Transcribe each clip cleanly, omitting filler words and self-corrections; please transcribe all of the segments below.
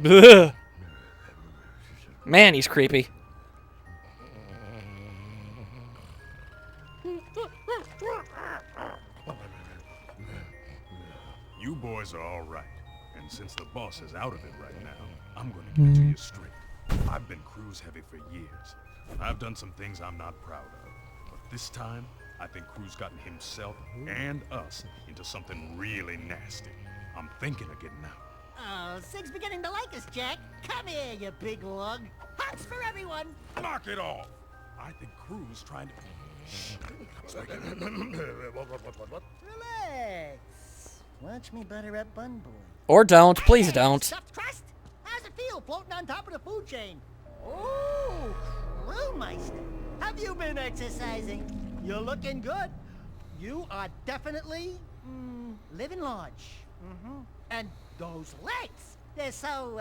Ugh. Man, he's creepy. You boys are all right. And since the boss is out of it right now, I'm gonna give it to you straight. I've been cruise heavy for years. I've done some things I'm not proud of. But this time, I think Crew's gotten himself and us into something really nasty. I'm thinking of getting out. Oh, Sig's beginning to like us, Jack. Come here, you big lug. Hugs for everyone. Knock it off! I think Crew's trying to... Relax. Watch me butter up Bun Boy. Or don't. Please don't. Stuffed crust? How's it feel floating on top of the food chain? Oh, Crewmeister. Have you been exercising? You're looking good. You are definitely living large. And those legs, they're so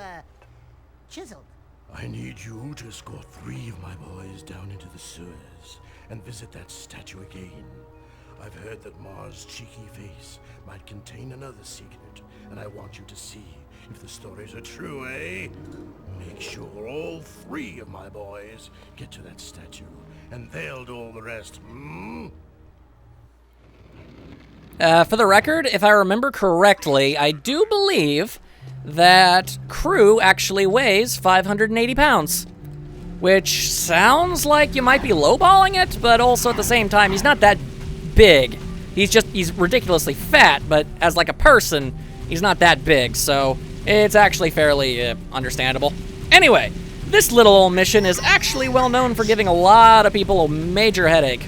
chiseled. I need you to escort 3 of my boys down into the sewers and visit that statue again. I've heard that Mars' cheeky face might contain another secret, and I want you to see if the stories are true, eh? Make sure all 3 of my boys get to that statue, and they'll do all the rest, For the record, if I remember correctly, I do believe that Crew actually weighs 580 pounds. Which sounds like you might be lowballing it, but also at the same time, he's not that big. He's ridiculously fat, but as like a person, he's not that big, so it's actually fairly understandable. Anyway, this little old mission is actually well known for giving a lot of people a major headache,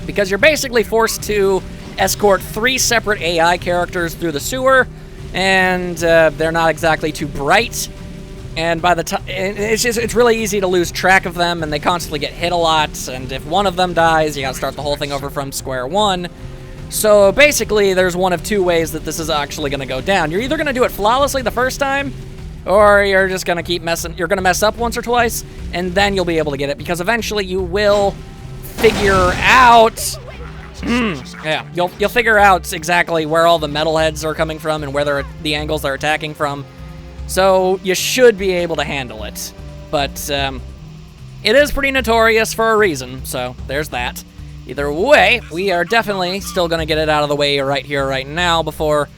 because you're basically forced to escort 3 separate AI characters through the sewer, and they're not exactly too bright. And by the time, it's really easy to lose track of them, and they constantly get hit a lot, and if one of them dies, you gotta start the whole thing over from square one. So basically, there's one of 2 ways that this is actually gonna go down. You're either gonna do it flawlessly the first time, or you're just gonna keep messing, you're gonna mess up once or twice, and then you'll be able to get it, because eventually you will figure out, yeah, you'll figure out exactly where all the metalheads are coming from and where the angles they're attacking from. So you should be able to handle it, but it is pretty notorious for a reason, so there's that. Either way, we are definitely still going to get it out of the way right here, right now, before,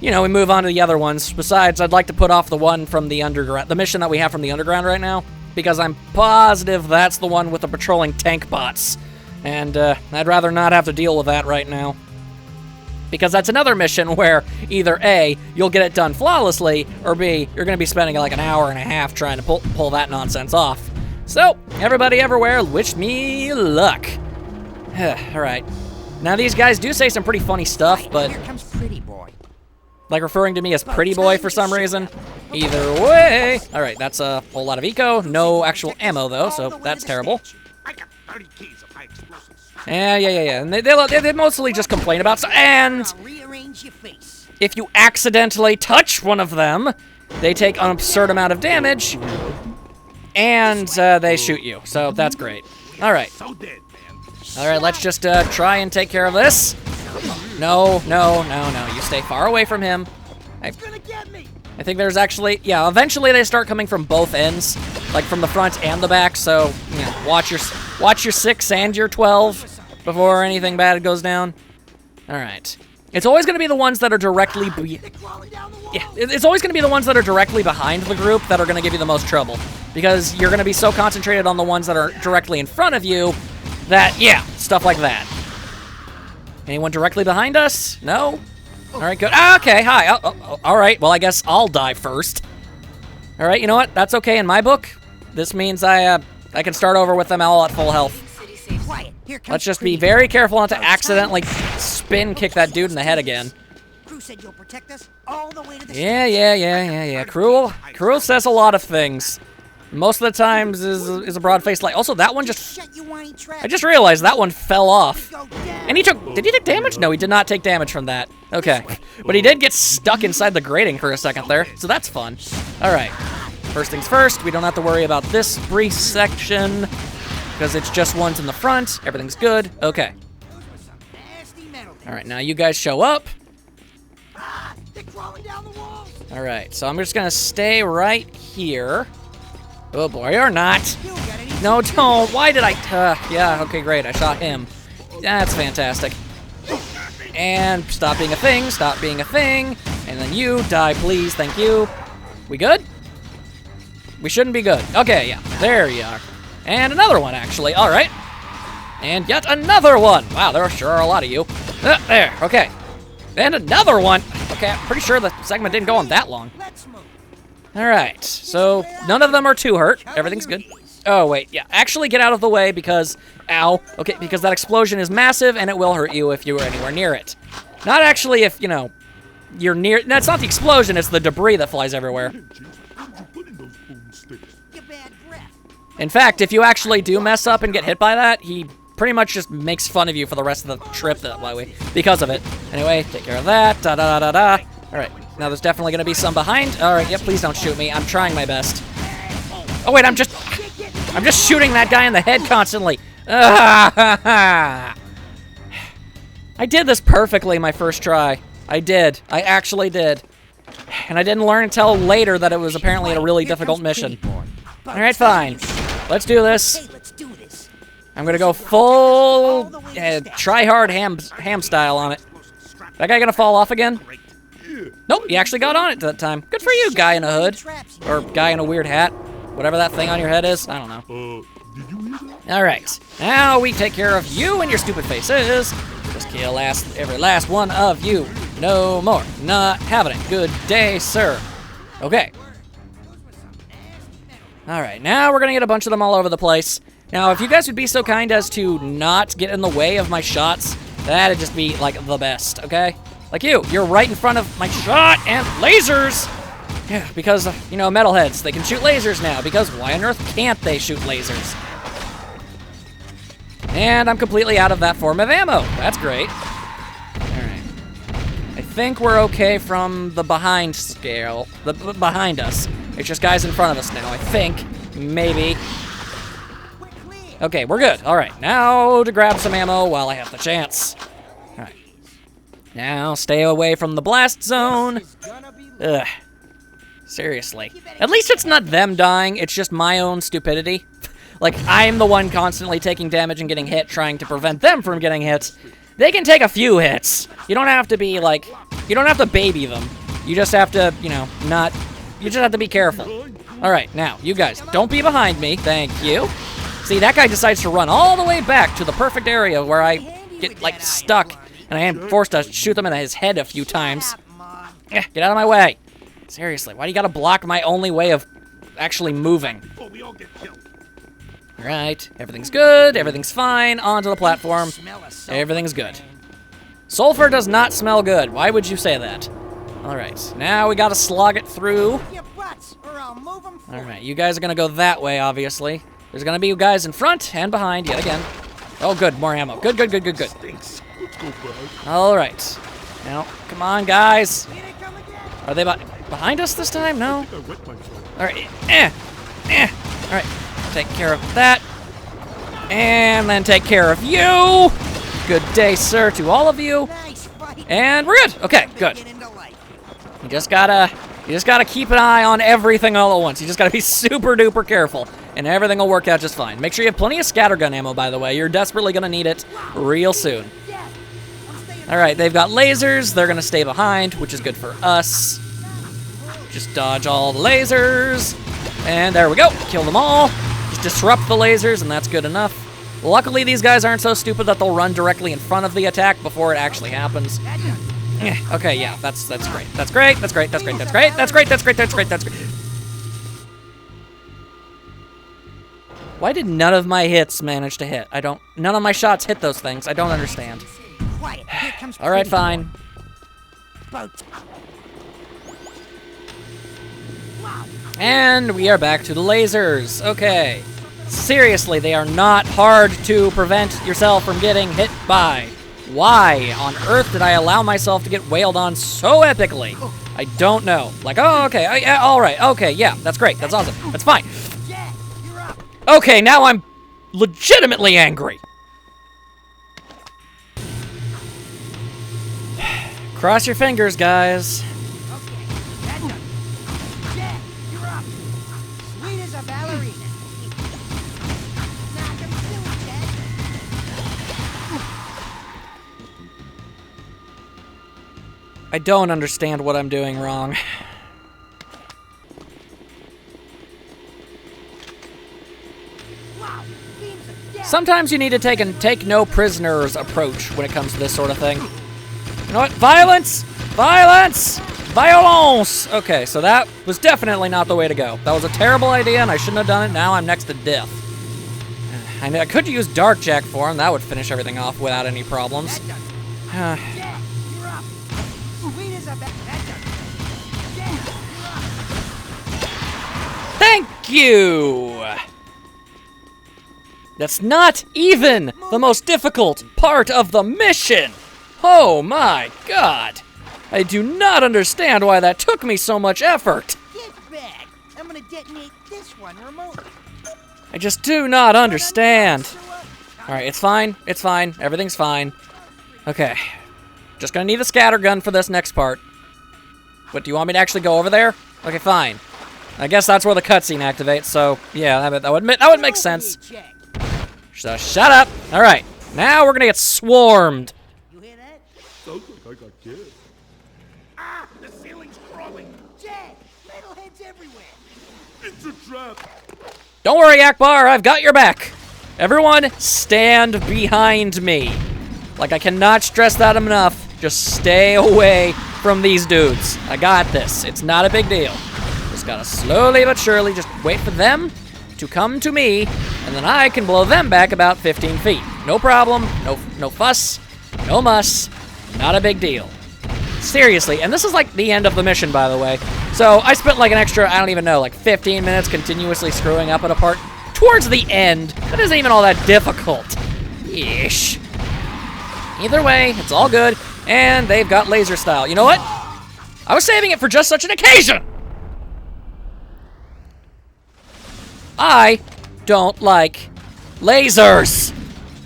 we move on to the other ones. Besides, I'd like to put off the one from the underground, the mission that we have from the underground right now, because I'm positive that's the one with the patrolling tank bots, and I'd rather not have to deal with that right now. Because that's another mission where either A, you'll get it done flawlessly, or B, you're going to be spending like an hour and a half trying to pull that nonsense off. So, everybody everywhere, wish me luck. Alright. Now these guys do say some pretty funny stuff, but... Here comes Pretty Boy. Like referring to me as Pretty Boy for some reason. Either way. Alright, that's a whole lot of eco. No actual ammo though, so that's terrible. I got 30 keys of high explosives. Yeah. And they mostly just complain about stuff. And if you accidentally touch one of them, they take an absurd amount of damage, and they shoot you. So that's great. All right. All right, let's just try and take care of this. No. You stay far away from him. I think there's actually, yeah, eventually they start coming from both ends, like from the front and the back, so, watch your 6 and your 12 before anything bad goes down. All right. It's always going to be the ones that are directly it's always going to be the ones that are directly behind the group that are going to give you the most trouble, because you're going to be so concentrated on the ones that are directly in front of you that, yeah, stuff like that. Anyone directly behind us? No? All right, good. Okay, hi. All right, well, I guess I'll die first. All right, you know what? That's okay in my book. This means I can start over with them all at full health. Let's just be very careful not to accidentally spin kick that dude in the head again. Yeah. Cruel says a lot of things. Most of the times is a broad-faced lie. Also, that one I just realized that one fell off. And did he take damage? No, he did not take damage from that. Okay. But he did get stuck inside the grating for a second there, so that's fun. All right. First things first, we don't have to worry about this brief section, because it's just ones in the front. Everything's good. Okay. All right, now you guys show up. They're crawling down the walls. All right, so I'm just gonna stay right here. Oh boy, or not. No, don't. Why did I? Yeah, okay, great. I shot him. That's fantastic. And stop being a thing, stop being a thing. And then you die, please. Thank you. We good? We shouldn't be good. Okay, yeah, there you are. And another one, actually. All right. And yet another one. Wow, there sure are a lot of you. There, okay. And another one. Okay, I'm pretty sure the segment didn't go on that long. All right, so none of them are too hurt. Everything's good. Oh, wait, yeah. Actually get out of the way because, ow. Okay, because that explosion is massive and it will hurt you if you were anywhere near it. Not actually if, you know, you're near. That's not the explosion, it's the debris that flies everywhere. In fact, if you actually do mess up and get hit by that, he pretty much just makes fun of you for the rest of the trip that way because of it. Anyway, take care of that. Da-da-da-da-da. All right, now there's definitely going to be some behind. All right, yeah, please don't shoot me. I'm trying my best. Oh, wait, I'm just shooting that guy in the head constantly. I did this perfectly my first try. I did. I actually did. And I didn't learn until later that it was apparently a really difficult mission. All right, fine. Let's do this. I'm gonna go full try-hard ham style on it. That guy gonna fall off again? Nope, he actually got on it that time. Good for you, guy in a hood. Or guy in a weird hat. Whatever that thing on your head is. I don't know. All right, now we take care of you and your stupid faces. Just kill every last one of you. No more. Not having it. Good day, sir. Okay. All right, now we're gonna get a bunch of them all over the place. Now, if you guys would be so kind as to not get in the way of my shots, that'd just be, like, the best, okay? Like you're right in front of my shot and lasers! Yeah, because, you know, metalheads, they can shoot lasers now, because why on earth can't they shoot lasers? And I'm completely out of that form of ammo. That's great. Alright. I think we're okay from the behind scale. The behind us. It's just guys in front of us now, I think. Maybe. Okay, we're good. All right, now to grab some ammo while I have the chance. All right. Now stay away from the blast zone. Ugh. Seriously. At least it's not them dying, it's just my own stupidity. Like, I'm the one constantly taking damage and getting hit, trying to prevent them from getting hit. They can take a few hits. You don't have to be, like, you don't have to baby them. You just have to, you know, you just have to be careful. All right, now, you guys, don't be behind me. Thank you. See, that guy decides to run all the way back to the perfect area where I get, like, stuck, and I am forced to shoot them in his head a few times. Yeah, get out of my way. Seriously, why do you gotta block my only way of actually moving? All right, everything's good, everything's fine, onto the platform. Everything's good. Sulfur does not smell good. Why would you say that? All right, now we gotta slog it through. All right, you guys are gonna go that way, obviously. There's gonna be guys in front and behind yet again. Oh, good, more ammo. Good, good, good, good, good. All right. Now, come on, guys. Are they behind us this time? No. All right. All right. Take care of that. And then take care of you. Good day, sir, to all of you. And we're good. Okay, good. You just gotta keep an eye on everything all at once. You just gotta be super duper careful, and everything will work out just fine. Make sure you have plenty of scattergun ammo, by the way. You're desperately gonna need it real soon. All right, they've got lasers. They're gonna stay behind, which is good for us. Just dodge all the lasers, and there we go. Kill them all. Just disrupt the lasers, and that's good enough. Luckily, these guys aren't so stupid that they'll run directly in front of the attack before it actually happens. Okay, yeah, that's great. That's great, that's great, that's great, that's great, that's great, that's great, that's great, that's great. Why did none of my hits manage to hit? None of my shots hit those things. I don't understand. All right, fine. And we are back to the lasers. Okay. Seriously, they are not hard to prevent yourself from getting hit by. Why on earth did I allow myself to get wailed on so epically? I don't know. Like, oh, okay, all right, okay, yeah, that's great, that's awesome, that's fine. Okay, now I'm legitimately angry. Cross your fingers, guys. a ballerina. Knock him silly, Jack. I don't understand what I'm doing wrong. Wow, beams of death. Sometimes you need to take no prisoners approach when it comes to this sort of thing. You know what? Violence! Violence! Violence! Okay, so that was definitely not the way to go. That was a terrible idea, and I shouldn't have done it. Now I'm next to death. I mean, I could use Dark Jack for him. That would finish everything off without any problems. That does it. Jack, you're up. Sweet as a bat. That does it. Jack, you're up. Thank you! That's not even the most difficult part of the mission! Oh my god! I do not understand why that took me so much effort! Get back. I'm gonna detonate this one remotely. I just do not understand. Alright, it's fine. It's fine. Everything's fine. Okay. Just gonna need a scatter gun for this next part. What, do you want me to actually go over there? Okay, fine. I guess that's where the cutscene activates, so yeah, that would make sense. So shut up! Alright, now we're gonna get swarmed. You hear that? Sounds like I got killed. Ah, the ceiling's crawling. Jack, metalheads everywhere. It's a trap. Don't worry, Akbar, I've got your back. Everyone, stand behind me. Like, I cannot stress that enough. Just stay away from these dudes. I got this. It's not a big deal. Just gotta slowly but surely just wait for them to come to me, and then I can blow them back about 15 feet. No problem. No fuss. No muss. Not a big deal. Seriously, and this is like the end of the mission, by the way. So I spent like an extra, I don't even know, like 15 minutes continuously screwing up at a part towards the end. That isn't even all that difficult. Ish. Either way, it's all good, and they've got laser style. You know what? I was saving it for just such an occasion. I don't like lasers.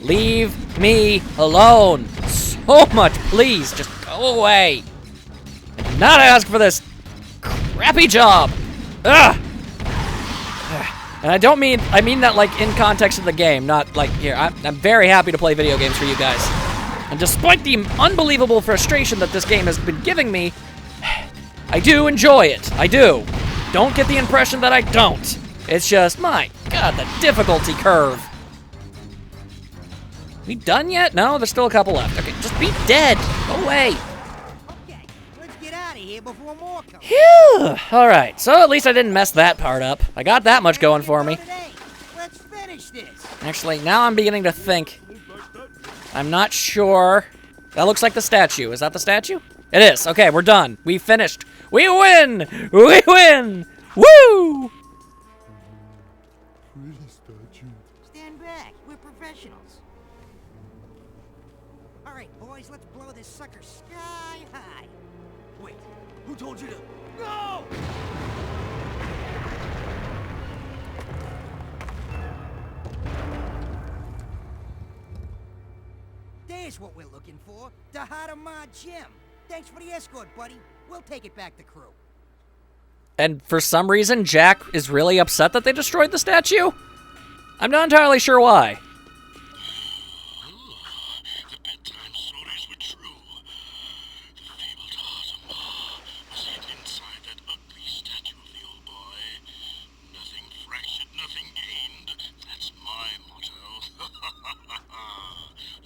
Leave me alone. So much, please, just go away. I did not ask for this crappy job. Ugh. And I mean that like in context of the game, not like here. I'm very happy to play video games for you guys. And despite the unbelievable frustration that this game has been giving me, I do enjoy it. I do. Don't get the impression that I don't. It's just, my god, the difficulty curve. We done yet? No, there's still a couple left. Okay, just be dead. Go away. Okay, let's get out of here before more come. Phew. All right, so at least I didn't mess that part up. I got that much going for me. Let's finish this. Actually, now I'm beginning to think. I'm not sure. That looks like the statue. Is that the statue? It is. Okay, we're done. We finished. We win! We win! Woo! Stand back. We're professionals. All right, boys, let's blow this sucker sky high. Wait, who told you to? Go! There's what we're looking for. The heart of my gym. Thanks for the escort, buddy. We'll take it back to crew. And for some reason, Jack is really upset that they destroyed the statue? I'm not entirely sure why. The bedtime stories were true. The fabled heart of Ma was hid inside that ugly statue of the old boy. Nothing fractured, nothing gained. That's my motto.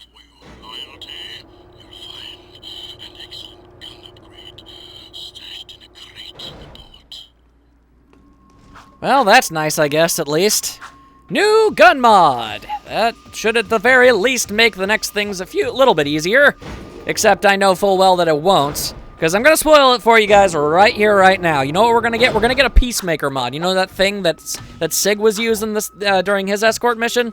For your loyalty, you'll find an excellent gun upgrade stashed in a crate in the port. Well, that's nice, I guess, at least. New gun mod! That should at the very least make the next things a little bit easier. Except I know full well that it won't. Because I'm going to spoil it for you guys right here, right now. You know what we're going to get? We're going to get a peacemaker mod. You know that thing that Sig was using this during his escort mission?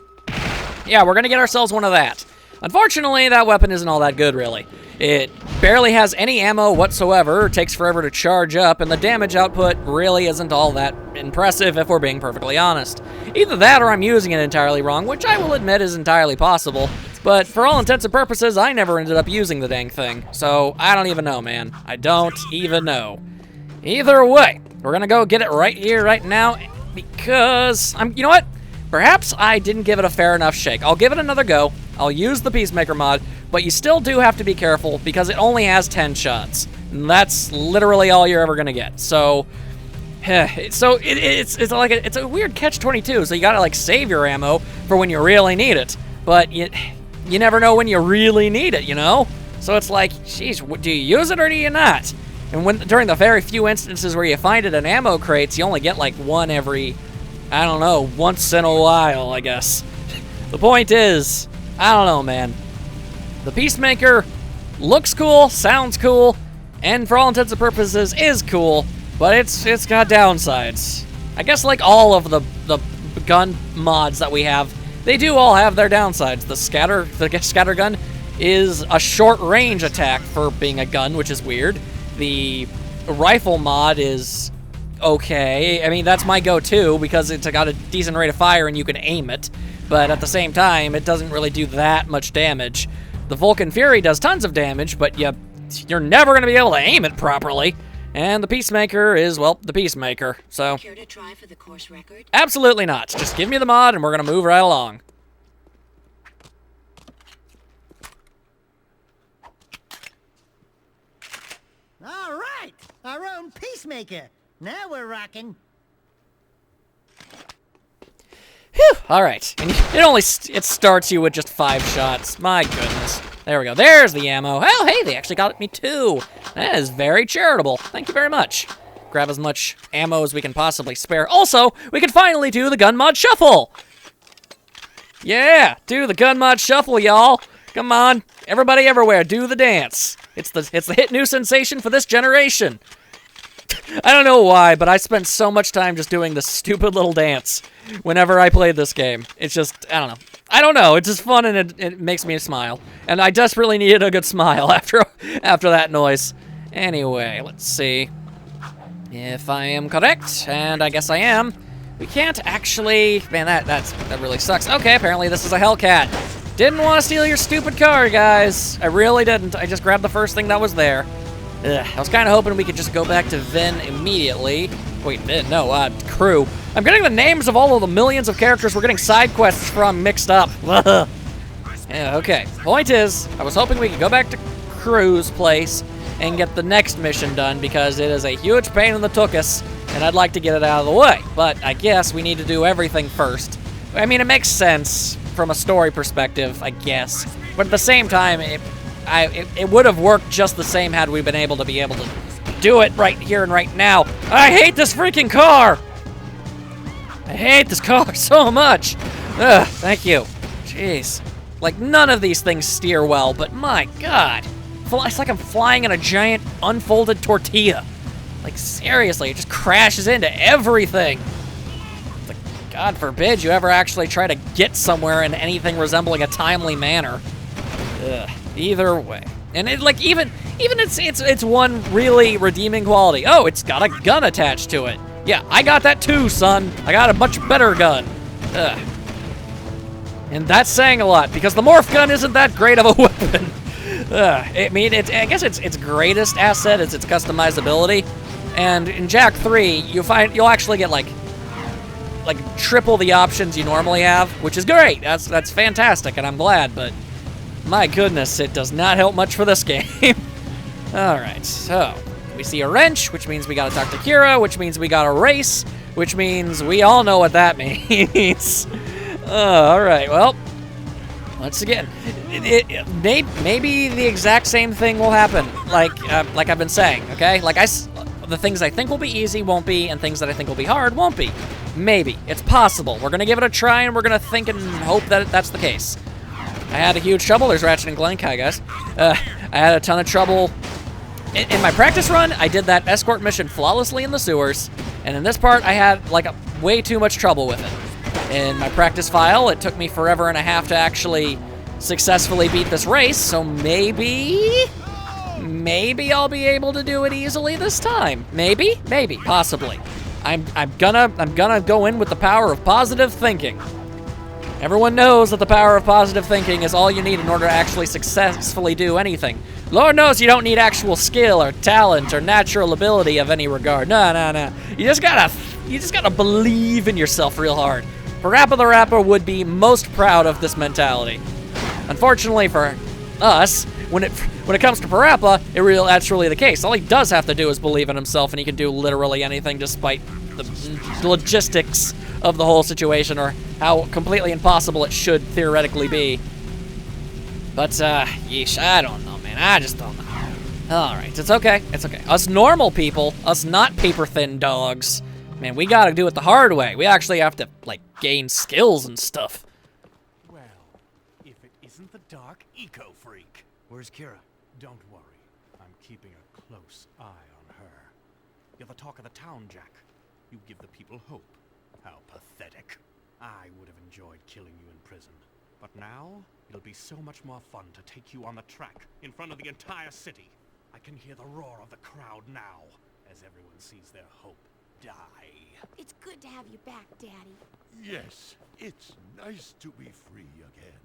Yeah, we're going to get ourselves one of that. Unfortunately, that weapon isn't all that good, really. It barely has any ammo whatsoever, takes forever to charge up, and the damage output really isn't all that impressive if we're being perfectly honest. Either that or I'm using it entirely wrong, which I will admit is entirely possible, but for all intents and purposes, I never ended up using the dang thing. So, I don't even know, man. I don't even know. Either way, we're gonna go get it right here, right now, because you know what? Perhaps I didn't give it a fair enough shake. I'll give it another go. I'll use the Peacemaker mod, but you still do have to be careful because it only has 10 shots. And that's literally all you're ever gonna get. So, it's a weird catch-22. So you gotta like save your ammo for when you really need it, but you never know when you really need it, you know? So it's like, geez, do you use it or do you not? And during the very few instances where you find it in ammo crates, you only get like one every, I don't know, once in a while, I guess. The point is, I don't know, man. The Peacemaker looks cool, sounds cool, and for all intents and purposes is cool, but it's got downsides. I guess like all of the gun mods that we have, they do all have their downsides. The scatter gun is a short range attack for being a gun, which is weird. The rifle mod is okay. I mean, that's my go-to because it's got a decent rate of fire and you can aim it, but at the same time, it doesn't really do that much damage. The Vulcan Fury does tons of damage, but you're never going to be able to aim it properly. And the Peacemaker is, well, the Peacemaker, so... Care to try for the course record? Absolutely not. Just give me the mod and we're going to move right along. All right, our own Peacemaker. Now we're rocking. Whew, all right. And it starts you with just 5 shots. My goodness. There we go. There's the ammo. Oh, hey, they actually got me 2. That is very charitable. Thank you very much. Grab as much ammo as we can possibly spare. Also, we can finally do the gun mod shuffle. Yeah, do the gun mod shuffle, y'all. Come on, everybody everywhere, do the dance. It's the hit new sensation for this generation. I don't know why, but I spent so much time just doing this stupid little dance whenever I played this game. It's just, I don't know. It's just fun and it makes me smile. And I desperately needed a good smile after that noise. Anyway, let's see if I am correct, and I guess I am. We can't actually, man, that really sucks. Okay, apparently this is a Hellcat. Didn't want to steal your stupid car, guys. I really didn't. I just grabbed the first thing that was there. Ugh, I was kind of hoping we could just go back to Vin immediately. Wait, Vin, no, Crew. I'm getting the names of all of the millions of characters we're getting side quests from mixed up. Yeah, okay. Point is, I was hoping we could go back to Crew's place and get the next mission done because it is a huge pain in the tuchus, and I'd like to get it out of the way. But I guess we need to do everything first. I mean, it makes sense from a story perspective, I guess. But at the same time, it would have worked just the same had we been able to do it right here and right now. I hate this freaking car! I hate this car so much! Ugh, thank you. Jeez. Like, none of these things steer well, but my god. It's like I'm flying in a giant unfolded tortilla. Like, seriously, it just crashes into everything. Like, God forbid you ever actually try to get somewhere in anything resembling a timely manner. Ugh. Either way. And it, like, even it's one really redeeming quality. Oh, it's got a gun attached to it. Yeah, I got that too, son. I got a much better gun. Ugh. And that's saying a lot, because the morph gun isn't that great of a weapon. I mean, I guess its greatest asset is its customizability. And in Jak 3, you'll actually get like triple the options you normally have, which is great. That's fantastic, and I'm glad, but my goodness, it does not help much for this game. Alright, so we see a wrench, which means we gotta talk to Kira, which means we gotta race, which means we all know what that means. Alright, well, once again, maybe the exact same thing will happen, like I've been saying, okay? The things I think will be easy won't be, and things that I think will be hard won't be. Maybe. It's possible. We're gonna give it a try, and we're gonna think and hope that that's the case. I had a huge trouble. There's Ratchet and Clank, hi guys. I had a ton of trouble. In my practice run, I did that escort mission flawlessly in the sewers, and in this part, I had way too much trouble with it. In my practice file, it took me forever and a half to actually successfully beat this race, so maybe I'll be able to do it easily this time. Maybe, possibly. I'm gonna go in with the power of positive thinking. Everyone knows that the power of positive thinking is all you need in order to actually successfully do anything. Lord knows you don't need actual skill or talent or natural ability of any regard. No. You just gotta You just gotta believe in yourself real hard. Parappa the Rapper would be most proud of this mentality. Unfortunately for us, when it comes to Parappa, that's really the case. All he does have to do is believe in himself, and he can do literally anything despite the logistics of the whole situation, or how completely impossible it should theoretically be. But, yeesh, I don't know, man. I just don't know. Alright, it's okay. It's okay. Us normal people, us not paper-thin dogs, man, we gotta do it the hard way. We actually have to, like, gain skills and stuff. Well, if it isn't the dark eco-freak. Where's Kira? Don't worry. I'm keeping a close eye on her. You're the talk of the town, Jak. You give the people hope. How pathetic. I would have enjoyed killing you in prison. But now, it'll be so much more fun to take you on the track, in front of the entire city. I can hear the roar of the crowd now, as everyone sees their hope die. It's good to have you back, Daddy. Yes, it's nice to be free again.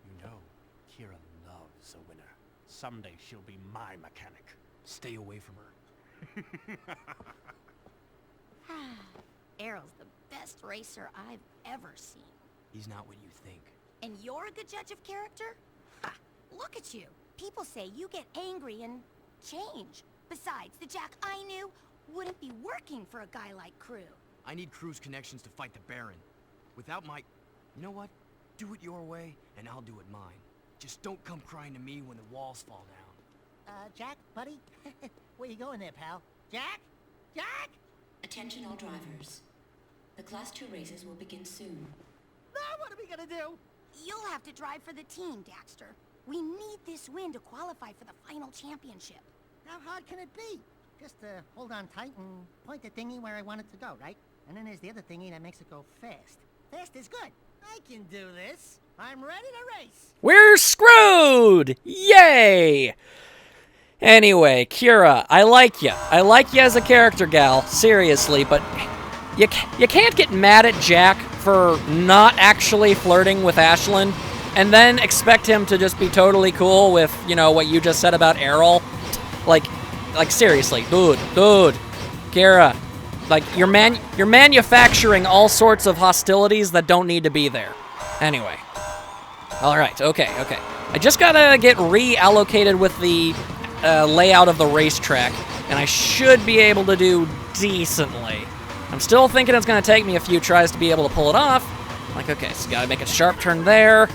You know, Kira loves a winner. Someday she'll be my mechanic. Stay away from her. Errol's the best racer I've ever seen. He's not what you think. And you're a good judge of character? Ha! Look at you. People say you get angry and change. Besides, the Jak I knew wouldn't be working for a guy like Crew. I need Crew's connections to fight the Baron. Without my... You know what? Do it your way, and I'll do it mine. Just don't come crying to me when the walls fall down. Jak, buddy? Where you going there, pal? Jak? Jak? Attention all drivers. The Class 2 races will begin soon. Now what are we gonna do? You'll have to drive for the team, Daxter. We need this win to qualify for the final championship. How hard can it be? Just hold on tight and point the thingy where I want it to go, right? And then there's the other thingy that makes it go fast. Fast is good. I can do this. I'm ready to race. We're screwed! Yay! Anyway, Kira, I like you. I like you as a character, gal. Seriously, but you can't get mad at Jak for not actually flirting with Ashlyn and then expect him to just be totally cool with, you know, what you just said about Errol. Like seriously, dude, Kira, like, you're manufacturing all sorts of hostilities that don't need to be there. Anyway. Alright, okay. I just gotta get reallocated with the layout of the racetrack, and I should be able to do decently. I'm still thinking it's gonna take me a few tries to be able to pull it off. Like, okay, so gotta make a sharp turn there.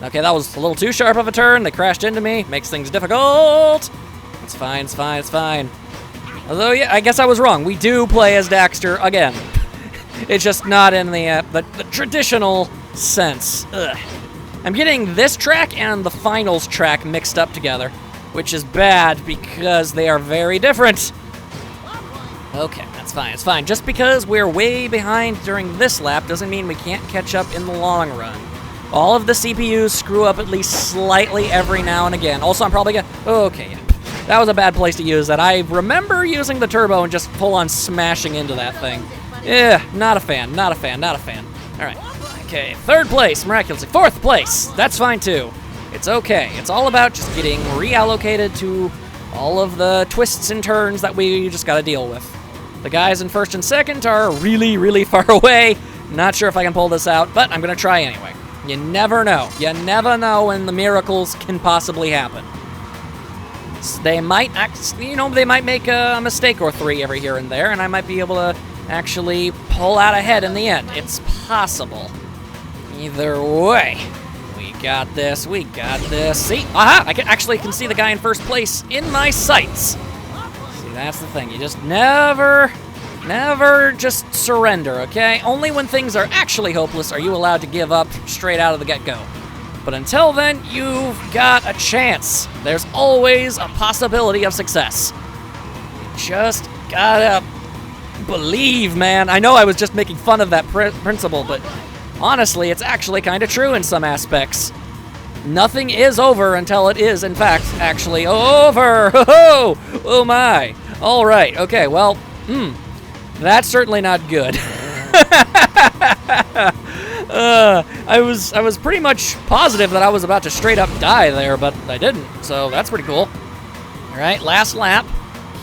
Okay, that was a little too sharp of a turn. They crashed into me. Makes things difficult. It's fine. Although, yeah, I guess I was wrong. We do play as Daxter again. It's just not in the traditional sense. Ugh. I'm getting this track and the finals track mixed up together, which is bad because they are very different. Okay, that's fine. It's fine. Just because we're way behind during this lap doesn't mean we can't catch up in the long run. All of the CPUs screw up at least slightly every now and again. Also, I'm probably gonna... Okay, yeah. That was a bad place to use that. I remember using the turbo and just full-on smashing into that thing. Yeah, not a fan. Alright. Okay, third place, miraculously. Fourth place, that's fine too. It's okay. It's all about just getting reallocated to all of the twists and turns that we just gotta deal with. The guys in first and second are really, really far away. Not sure if I can pull this out, but I'm gonna try anyway. You never know. You never know when the miracles can possibly happen. They might they might make a mistake or three every here and there, and I might be able to actually pull out ahead in the end. It's possible. Either way, we got this. See? Aha! I can see the guy in first place in my sights. See, that's the thing. You just never just surrender, okay? Only when things are actually hopeless are you allowed to give up straight out of the get-go. But until then, you've got a chance. There's always a possibility of success. You just gotta believe, man. I know I was just making fun of that principle, but honestly, it's actually kind of true in some aspects. Nothing is over until it is, in fact, actually over. Oh my. All right. Okay. Well, that's certainly not good. I was pretty much positive that I was about to straight up die there, but I didn't, so that's pretty cool. All right, last lap.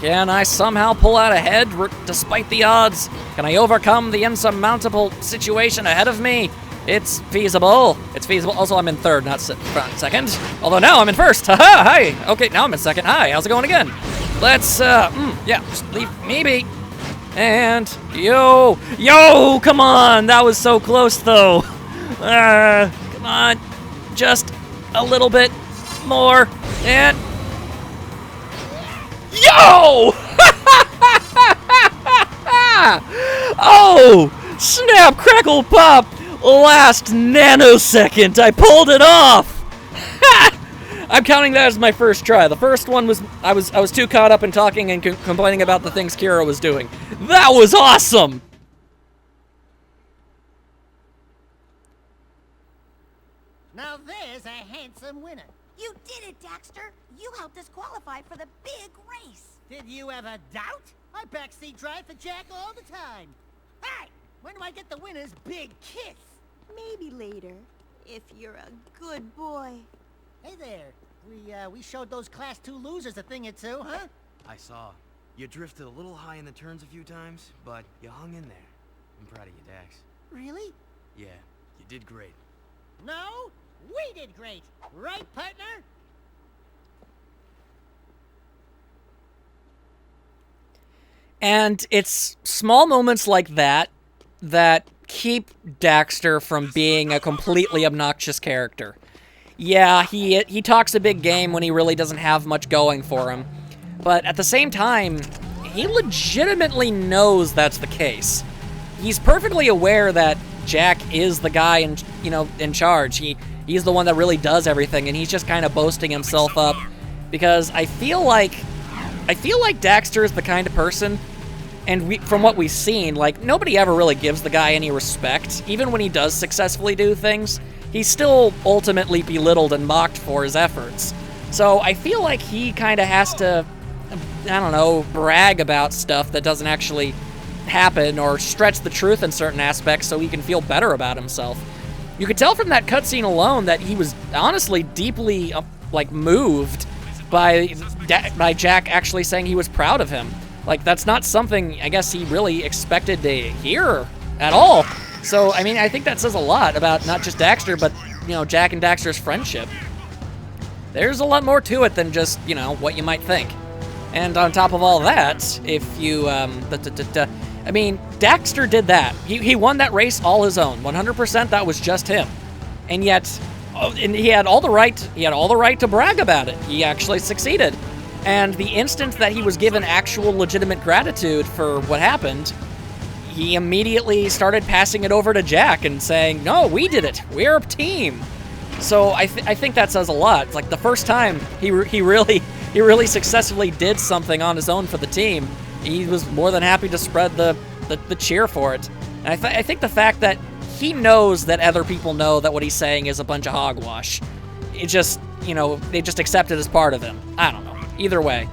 Can I somehow pull out ahead despite the odds? Can I overcome the insurmountable situation ahead of me? It's feasible. It's feasible. Also, I'm in third, not second. Although now I'm in first. Haha, hi. Okay, now I'm in second. Hi, how's it going again? Let's, yeah, just leave me be. And, yo, come on. That was so close, though. Come on. Just a little bit more. And, yo! Oh, snap, crackle, pop. Last nanosecond, I pulled it off. I'm counting that as my first try. The first one was I was too caught up in talking and complaining about the things Kira was doing. That was awesome. Now there's a handsome winner. You did it, Daxter. You helped us qualify for the big race. Did you ever doubt? I backseat drive for Jak all the time. Hey, when do I get the winner's big kiss? Maybe later, if you're a good boy. Hey there. We showed those Class 2 losers a thing or two, huh? I saw. You drifted a little high in the turns a few times, but you hung in there. I'm proud of you, Dax. Really? Yeah, you did great. No, we did great. Right, partner? And it's small moments like that that keep Daxter from being a completely obnoxious character. Yeah, he talks a big game when he really doesn't have much going for him. But at the same time, he legitimately knows that's the case. He's perfectly aware that Jak is the guy in charge. He's the one that really does everything, and he's just kind of boasting himself up because I feel like Daxter is the kind of person, and from what we've seen, like, nobody ever really gives the guy any respect. Even when he does successfully do things, he's still ultimately belittled and mocked for his efforts. So I feel like he kind of has to, I don't know, brag about stuff that doesn't actually happen or stretch the truth in certain aspects so he can feel better about himself. You could tell from that cutscene alone that he was honestly deeply, moved by Jak actually saying he was proud of him. Like, that's not something I guess he really expected to hear at all. So, I mean, I think that says a lot about not just Daxter, but, Jak and Daxter's friendship. There's a lot more to it than just, what you might think. And on top of all that, if you, I mean, Daxter did that. He won that race all his own. 100%, that was just him. And yet, and he had all the right to brag about it. He actually succeeded. And the instant that he was given actual legitimate gratitude for what happened, he immediately started passing it over to Jak and saying, no, we did it. We're a team. So I think that says a lot. It's like the first time he really successfully did something on his own for the team, he was more than happy to spread the cheer for it. And I think the fact that he knows that other people know that what he's saying is a bunch of hogwash, it just, they just accept it as part of him. I don't know. Either way.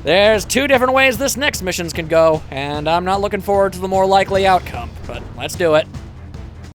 There's two different ways this next missions can go, and I'm not looking forward to the more likely outcome, but let's do it.